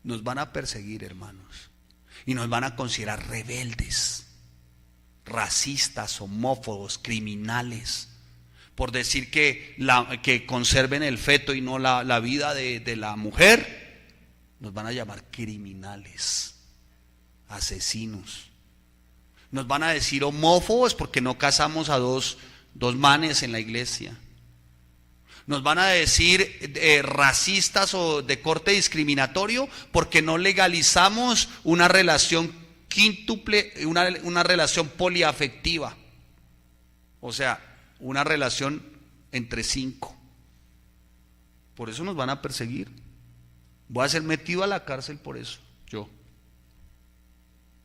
Nos van a perseguir, hermanos, y nos van a considerar rebeldes, racistas, homófobos, criminales, por decir que conserven el feto y no la vida de la mujer. Nos van a llamar criminales, asesinos. Nos van a decir homófobos porque no casamos a dos manes en la iglesia. Nos van a decir racistas o de corte discriminatorio porque no legalizamos una relación quíntuple, una relación poliafectiva. O sea, una relación entre 5. Por eso nos van a perseguir. Voy a ser metido a la cárcel por eso, yo.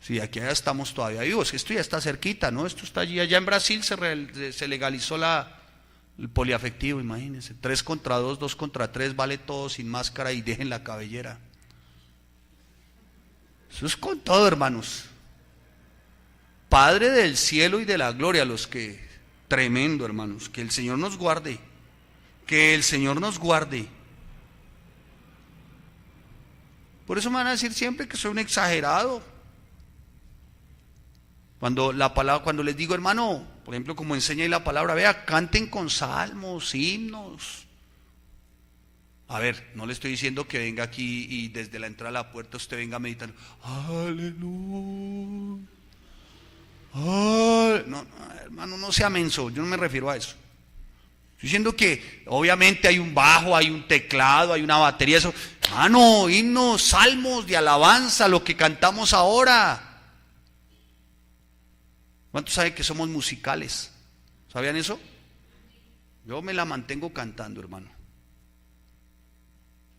Sí, aquí ya estamos todavía vivos, que esto ya está cerquita, ¿no? Esto está allá en Brasil se legalizó el poliafectivo, imagínense. 3 contra 2, 2 contra 3, vale todo sin máscara y dejen la cabellera. Eso es con todo, hermanos. Padre del cielo y de la gloria, los que, tremendo hermanos, que el Señor nos guarde, que el Señor nos guarde. Por eso me van a decir siempre que soy un exagerado. Cuando les digo, hermano, por ejemplo, como enseña ahí la palabra, vea, canten con salmos, himnos. A ver, no le estoy diciendo que venga aquí y desde la entrada a la puerta usted venga meditando, aleluya. No, hermano, no sea menso, yo no me refiero a eso. Estoy diciendo que obviamente hay un bajo, hay un teclado, hay una batería, eso. No, himnos, salmos de alabanza, lo que cantamos ahora. ¿Cuántos saben que somos musicales? ¿Sabían eso? Yo me la mantengo cantando, hermano.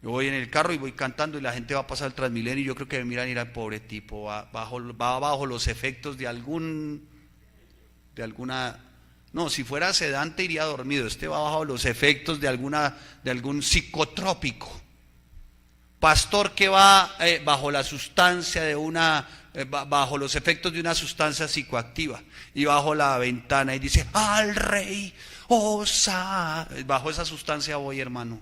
Yo voy en el carro y voy cantando y la gente va a pasar el Transmilenio y yo creo que me miran y dirán, pobre tipo, va bajo los efectos de alguna... No, si fuera sedante iría dormido. Este va bajo los efectos de algún psicotrópico. Pastor que va bajo la sustancia bajo los efectos de una sustancia psicoactiva y bajo la ventana y dice, al rey, bajo esa sustancia voy, hermano.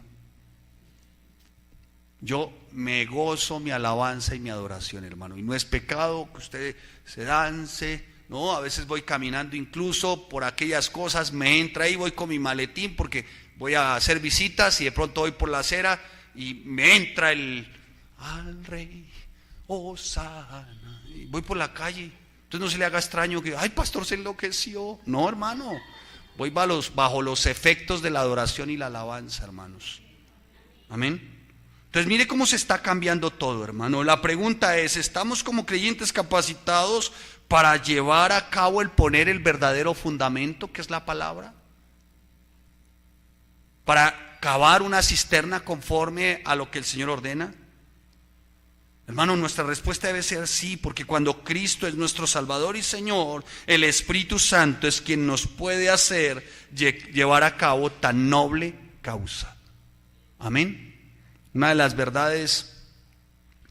Yo me gozo mi alabanza y mi adoración, hermano, y no es pecado que usted se dance. No, a veces voy caminando incluso por aquellas cosas, me entra ahí, voy con mi maletín porque voy a hacer visitas y de pronto voy por la acera y me entra al rey, Hosana, y voy por la calle. Entonces no se le haga extraño que, ay, pastor, se enloqueció. No, hermano, voy bajo los efectos de la adoración y la alabanza, hermanos. Amén. Entonces mire cómo se está cambiando todo, hermano. La pregunta es, ¿estamos como creyentes capacitados para llevar a cabo poner el verdadero fundamento, que es la palabra? Para cavar una cisterna conforme a lo que el Señor ordena. Hermano, nuestra respuesta debe ser sí, porque cuando Cristo es nuestro Salvador y Señor, el Espíritu Santo es quien nos puede hacer llevar a cabo tan noble causa. Amén. Una de las verdades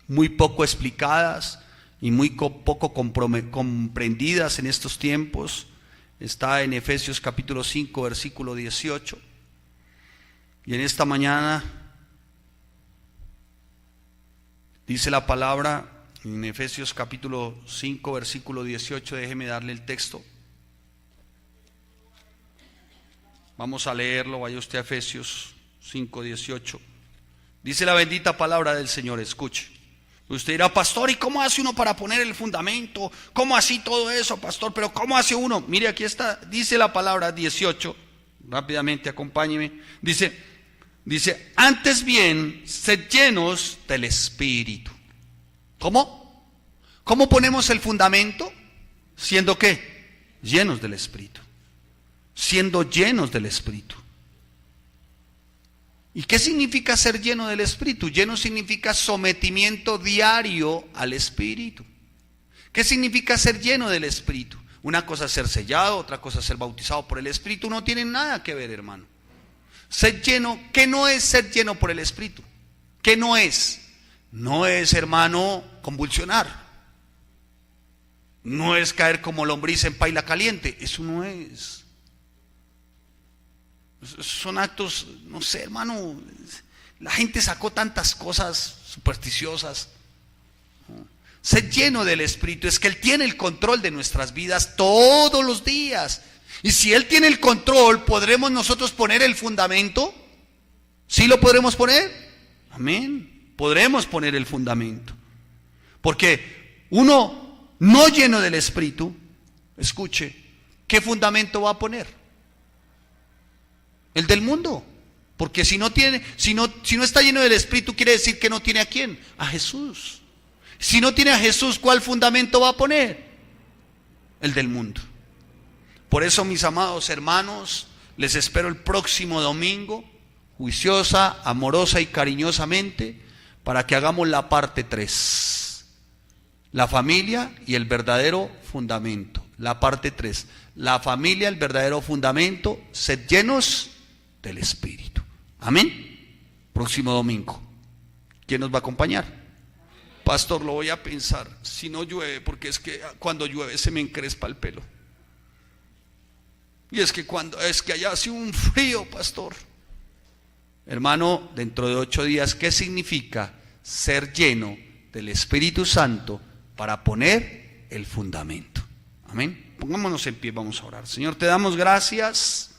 muy poco explicadas y muy poco comprendidas en estos tiempos está en Efesios capítulo 5, versículo 18. Y en esta mañana dice la palabra en Efesios capítulo 5, versículo 18, déjeme darle el texto. Vamos a leerlo, vaya usted a Efesios 5, 18. Dice la bendita palabra del Señor, escuche. Usted dirá, pastor, ¿y cómo hace uno para poner el fundamento? ¿Cómo así todo eso, pastor? Pero ¿cómo hace uno? Mire, aquí está, dice la palabra 18, rápidamente acompáñeme. Dice, antes bien, sed llenos del Espíritu. ¿Cómo? ¿Cómo ponemos el fundamento? ¿Siendo qué? Llenos del Espíritu. Siendo llenos del Espíritu. ¿Y qué significa ser lleno del Espíritu? Lleno significa sometimiento diario al Espíritu. ¿Qué significa ser lleno del Espíritu? Una cosa es ser sellado, otra cosa es ser bautizado por el Espíritu. No tienen nada que ver, hermano. Ser lleno, ¿qué no es ser lleno por el Espíritu? ¿Qué no es? No es, hermano, convulsionar. No es caer como lombriz en paila caliente. Eso no es. Son actos, no sé, hermano, la gente sacó tantas cosas supersticiosas. Ser lleno del Espíritu es que Él tiene el control de nuestras vidas todos los días. Y si Él tiene el control, ¿podremos nosotros poner el fundamento? ¿Sí lo podremos poner? Amén. Podremos poner el fundamento. Porque uno no lleno del Espíritu, escuche, ¿qué fundamento va a poner? El del mundo. Porque si no está lleno del Espíritu, quiere decir que no tiene a quién, a Jesús. Si no tiene a Jesús, ¿cuál fundamento va a poner? El del mundo. Por eso, mis amados hermanos, les espero el próximo domingo, juiciosa, amorosa y cariñosamente, para que hagamos la parte 3. La familia y el verdadero fundamento. La parte 3. La familia, el verdadero fundamento, sed llenos del Espíritu. Amén. Próximo domingo. ¿Quién nos va a acompañar? Pastor, lo voy a pensar, si no llueve, porque es que cuando llueve se me encrespa el pelo. Y es que allá hace un frío, pastor. Hermano, dentro de 8 días, ¿qué significa ser lleno del Espíritu Santo para poner el fundamento? Amén. Pongámonos en pie, vamos a orar. Señor, te damos gracias